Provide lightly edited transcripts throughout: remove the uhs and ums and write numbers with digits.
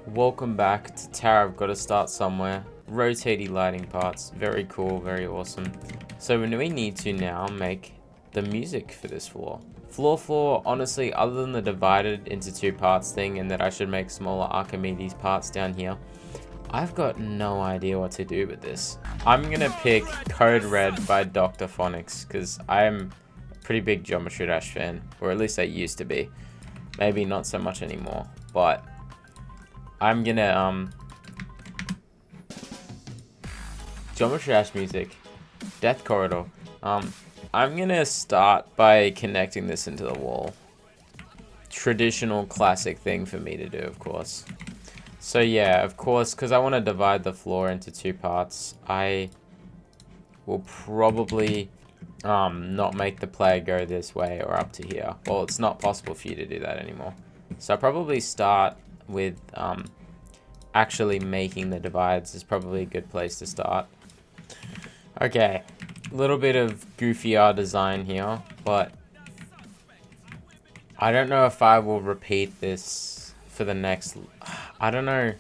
Welcome back to Tower. I've got to start somewhere. Rotating lighting parts. Very cool, very awesome. So we need to now make the music for this floor. Floor 4, honestly, other than the divided into two parts thing and that I should make smaller Archimedes parts down here, I've got no idea what to do with this. I'm gonna pick Code Red by Dr. Phonics because I am a pretty big Geometry Dash fan, or at least I used to be. Maybe not so much anymore, but I'm gonna Geometry Dash music, Death Corridor. I'm gonna start by connecting this into the wall. Traditional classic thing for me to do, of course. So yeah, of course, because I want to divide the floor into two parts, I will probably not make the player go this way or up to here. Well, it's not possible for you to do that anymore. So I'll probably start with actually making the divides is probably a good place to start. Okay, a little bit of goofier design here, but I don't know if I will repeat this for the next... I don't know.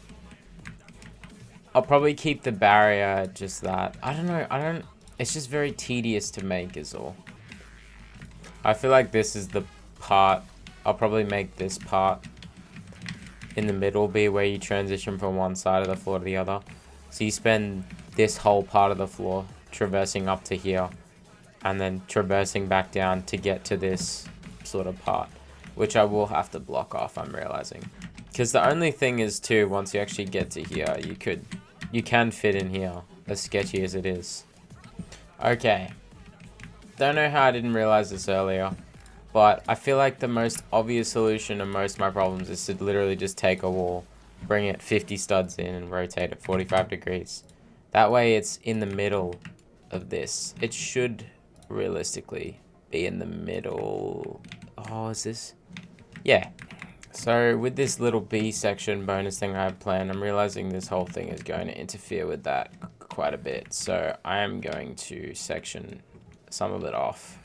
I'll probably keep the barrier just that. I don't know. It's just very tedious to make is all. I feel like this is the part. I'll probably make this part in the middle be where you transition from one side of the floor to the other. So you spend this whole part of the floor traversing up to here and then traversing back down to get to this sort of part, which I will have to block off, I'm realizing. Because the only thing is too, once you actually get to here, you can fit in here, as sketchy as it is. Okay. Don't know how I didn't realize this earlier, but I feel like the most obvious solution to most of my problems is to literally just take a wall, bring it 50 studs in and rotate it 45 degrees. That way it's in the middle of this. It should realistically be in the middle. Oh, is this? Yeah. So with this little B section bonus thing I have planned, I'm realizing this whole thing is going to interfere with that quite a bit. So I am going to section some of it off.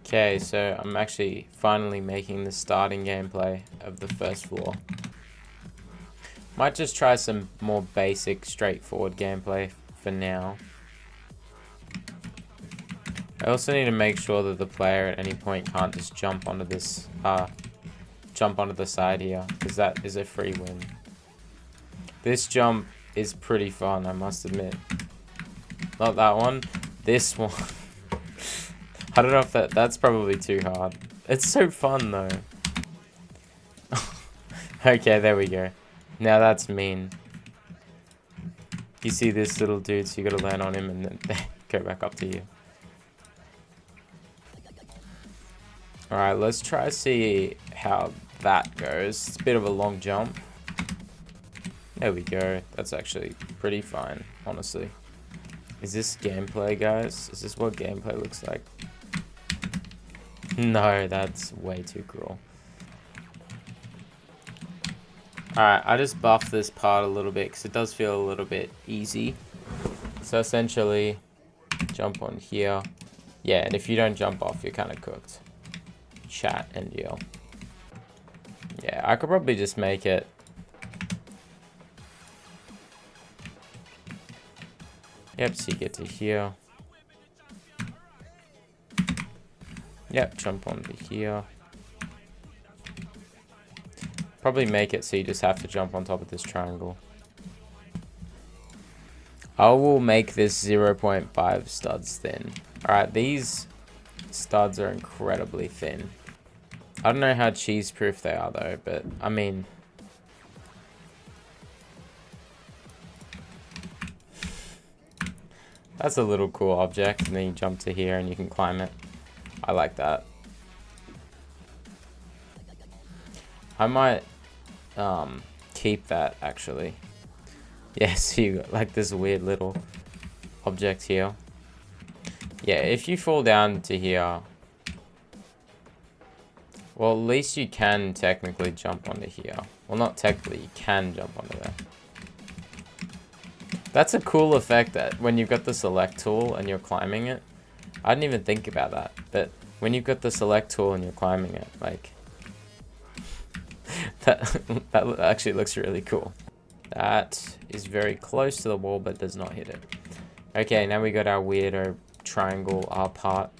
Okay, so I'm actually finally making the starting gameplay of the first floor. Might just try some more basic, straightforward gameplay for now. I also need to make sure that the player at any point can't just jump onto this, jump onto the side here, because that is a free win. This jump is pretty fun, I must admit. Not that one, this one. I don't know if that's probably too hard. It's so fun though. Okay, there we go. Now that's mean. You see this little dude, so you gotta land on him and then go back up to you. Alright, let's try to see how that goes. It's a bit of a long jump. There we go. That's actually pretty fine, honestly. Is this gameplay, guys? Is this what gameplay looks like? No, that's way too cruel. Alright, I just buffed this part a little bit because it does feel a little bit easy. So essentially, jump on here. Yeah, and if you don't jump off, you're kind of cooked. Chat and deal. Yeah, I could probably just make it. Yep, so you get to here. Yep, jump onto here. Probably make it so you just have to jump on top of this triangle. I will make this 0.5 studs thin. Alright, these studs are incredibly thin. I don't know how cheese proof they are though, but I mean, that's a little cool object, and then you jump to here and you can climb it. I like that. I might keep that actually. Yes, you got like this weird little object here. Yeah, if you fall down to here, well, at least you can technically jump onto here. Well, not technically, you can jump onto there. That's a cool effect that when you've got the select tool and you're climbing it. I didn't even think about that, but when you've got the select tool and you're climbing it, like, That actually looks really cool. That is very close to the wall, but does not hit it. Okay, now we got our weirdo triangle R part.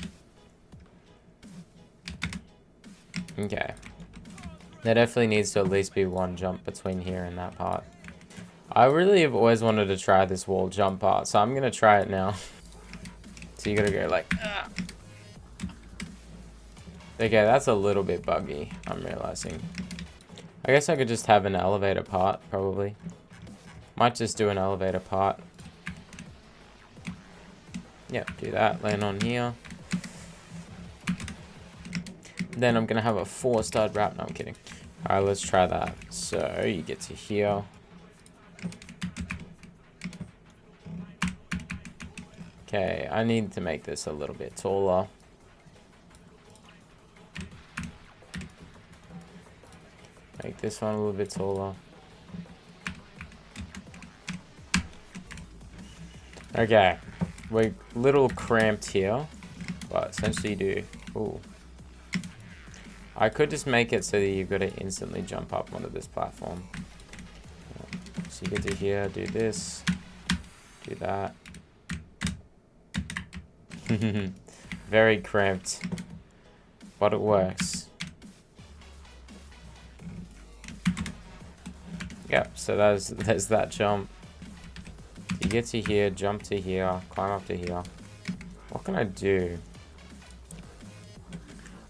Okay. There definitely needs to at least be one jump between here and that part. I really have always wanted to try this wall jump part, so I'm gonna try it now. So you gotta go like, ah. Okay, that's a little bit buggy, I'm realizing. I guess I could just have an elevator part, probably. Might just do an elevator part. Yep, do that, land on here. Then I'm gonna have a 4-stud wrap. No, I'm kidding. Alright, let's try that. So, you get to here. Okay, I need to make this a little bit taller. Make this one a little bit taller. Okay, we're a little cramped here, but essentially do. Ooh. I could just make it so that you've got to instantly jump up onto this platform. So you get to here, do this, do that. Very cramped, but it works. Yep, so there's that jump. You get to here, jump to here, climb up to here. What can I do?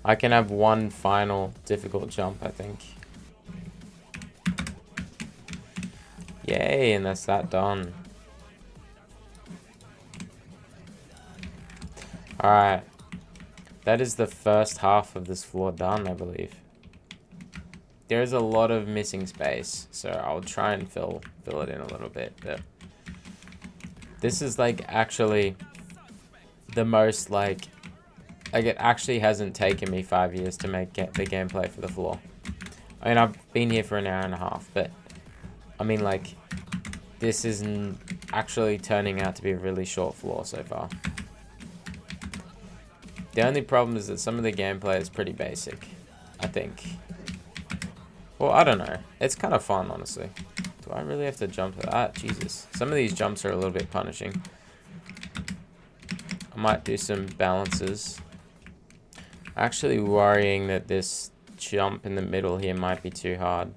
I can have one final difficult jump, I think. Yay, and that's that done. Alright. That is the first half of this floor done, I believe. There is a lot of missing space, so I'll try and fill it in a little bit. But this is like actually the most like it actually hasn't taken me 5 years to make the gameplay for the floor. I mean, I've been here for an hour and a half, but I mean, like, this isn't actually turning out to be a really short floor so far. The only problem is that some of the gameplay is pretty basic, I think. Well, I don't know. It's kind of fun, honestly. Do I really have to jump to that? Jesus. Some of these jumps are a little bit punishing. I might do some balances. Actually worrying that this jump in the middle here might be too hard.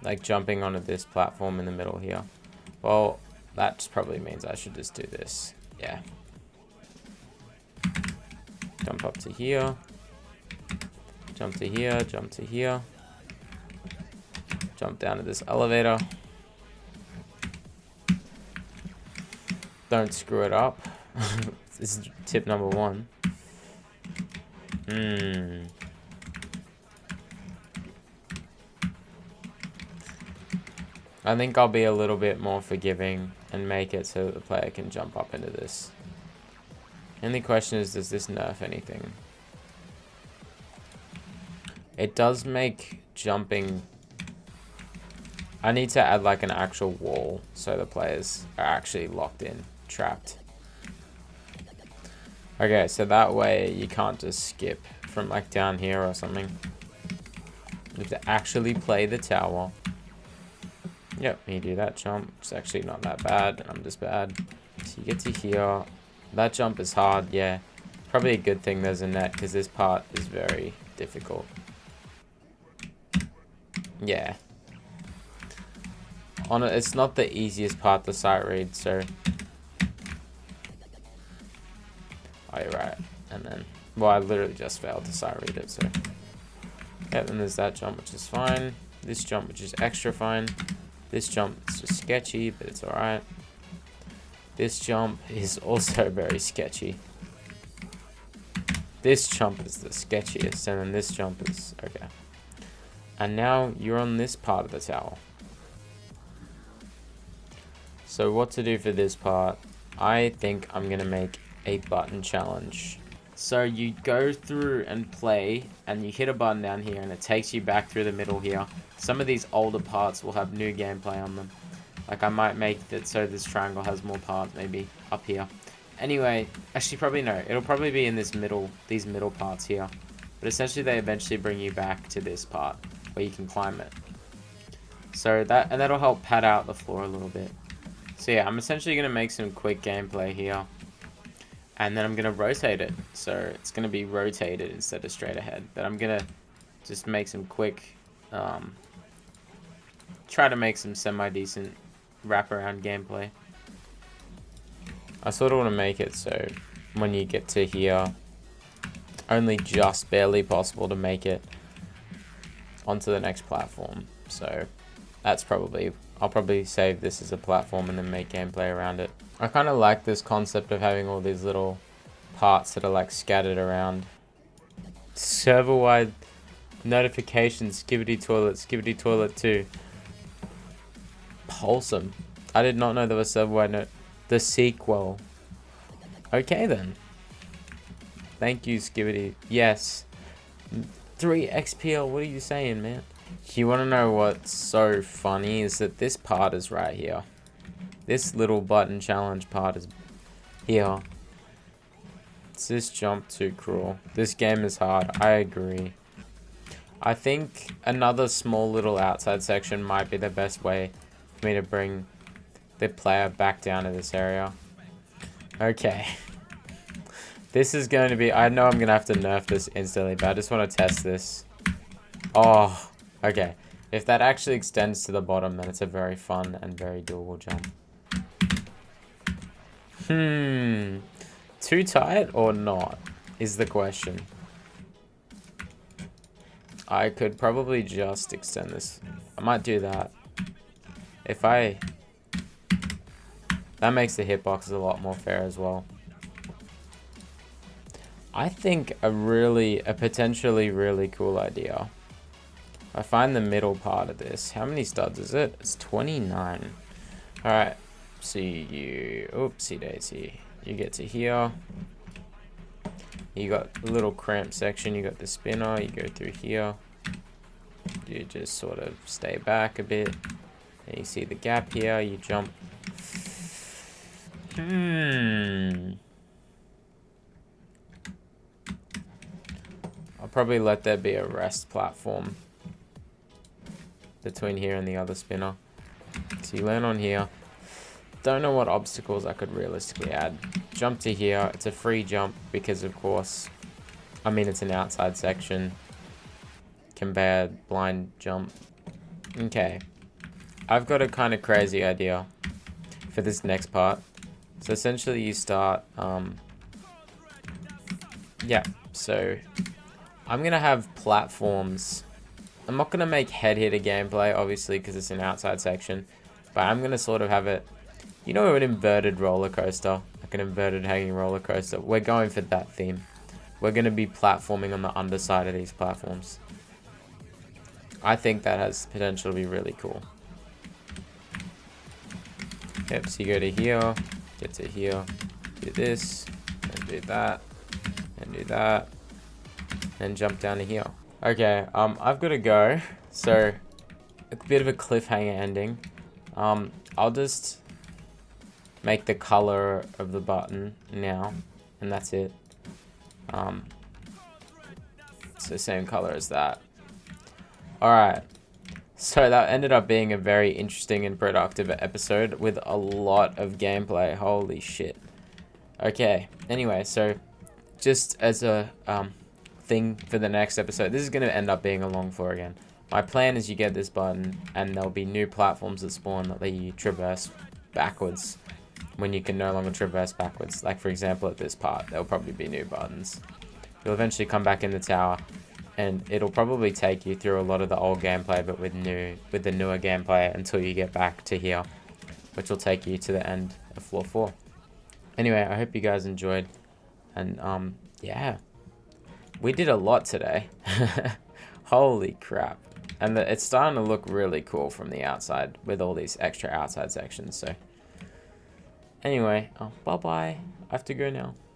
Like jumping onto this platform in the middle here. Well, that probably means I should just do this. Yeah. Jump up to here. Jump to here, jump to here. Jump down to this elevator. Don't screw it up. This is tip number 1. I think I'll be a little bit more forgiving and make it so that the player can jump up into this. Only question is, does this nerf anything? It does make jumping... I need to add like an actual wall so the players are actually locked in, trapped. Okay, so that way you can't just skip from like down here or something. You have to actually play the tower. Yep, you do that jump. It's actually not that bad. I'm just bad. So you get to here. That jump is hard, yeah. Probably a good thing there's a net because this part is very difficult. Yeah. It's not the easiest part to sight read, so... Oh, you're right. And then... Well, I literally just failed to sight read it, so... Yep, and there's that jump, which is fine. This jump, which is extra fine. This jump is just sketchy, but it's alright. This jump is also very sketchy. This jump is the sketchiest, and then this jump is... Okay. And now you're on this part of the tower. So what to do for this part? I think I'm going to make a button challenge. So you go through and play, and you hit a button down here, and it takes you back through the middle here. Some of these older parts will have new gameplay on them. Like I might make that so this triangle has more parts, maybe up here. Anyway, actually probably no. It'll probably be in this middle, these middle parts here. But essentially they eventually bring you back to this part where you can climb it. So that'll help pad out the floor a little bit. So yeah, I'm essentially going to make some quick gameplay here. And then I'm going to rotate it. So it's going to be rotated instead of straight ahead. But I'm going to just make some quick, try to make some semi-decent wraparound gameplay. I sort of want to make it so when you get to here, only just barely possible to make it onto the next platform. So that's probably, I'll probably save this as a platform and then make gameplay around it. I kind of like this concept of having all these little parts that are like scattered around. Server-wide notifications, Skibidi Toilet 2. Wholesome. I did not know there was server-wide the sequel. Okay then. Thank you, Skibidi. Yes. 3 XPL, what are you saying, man? You want to know what's so funny is that this part is right here. This little button challenge part is here. Is this jump too cruel? This game is hard. I agree. I think another small little outside section might be the best way for me to bring the player back down to this area. Okay. This is going to be... I know I'm going to have to nerf this instantly, but I just want to test this. Oh, okay. If that actually extends to the bottom, then it's a very fun and very doable jump. Too tight or not is the question. I could probably just extend this. I might do that. If I... That makes the hitboxes a lot more fair as well. I think a potentially really cool idea. I find the middle part of this. How many studs is it? It's 29. Alright. See you. Oopsie daisy. You get to here. You got a little cramp section. You got the spinner. You go through here. You just sort of stay back a bit. And you see the gap here. You jump. I'll probably let there be a rest platform between here and the other spinner. So you land on here. Don't know what obstacles I could realistically add. Jump to here. It's a free jump because, of course, I mean, it's an outside section. Conveyor, blind jump. Okay. I've got a kind of crazy idea for this next part. So essentially you start, yeah, so I'm going to have platforms. I'm not going to make head hitter gameplay, obviously, because it's an outside section. But I'm going to sort of have it, you know, an inverted roller coaster, like an inverted hanging roller coaster. We're going for that theme. We're going to be platforming on the underside of these platforms. I think that has potential to be really cool. Yep, so you go to here, get to here, do this, and do that, and do that, and jump down to here. Okay, I've got to go, so a bit of a cliffhanger ending. I'll just make the color of the button now, and that's it. It's the same color as that. Alright, so that ended up being a very interesting and productive episode with a lot of gameplay. Holy shit. Okay, anyway, so just as a thing for the next episode, this is going to end up being a long floor again. My plan is you get this button and there'll be new platforms that spawn that let you traverse backwards when you can no longer traverse backwards. Like, for example, at this part, there'll probably be new buttons. You'll eventually come back in the tower, and it'll probably take you through a lot of the old gameplay, but with the newer gameplay until you get back to here, which will take you to the end of floor 4. Anyway, I hope you guys enjoyed, and yeah, we did a lot today. Holy crap. And it's starting to look really cool from the outside with all these extra outside sections. So anyway, bye bye. I have to go now.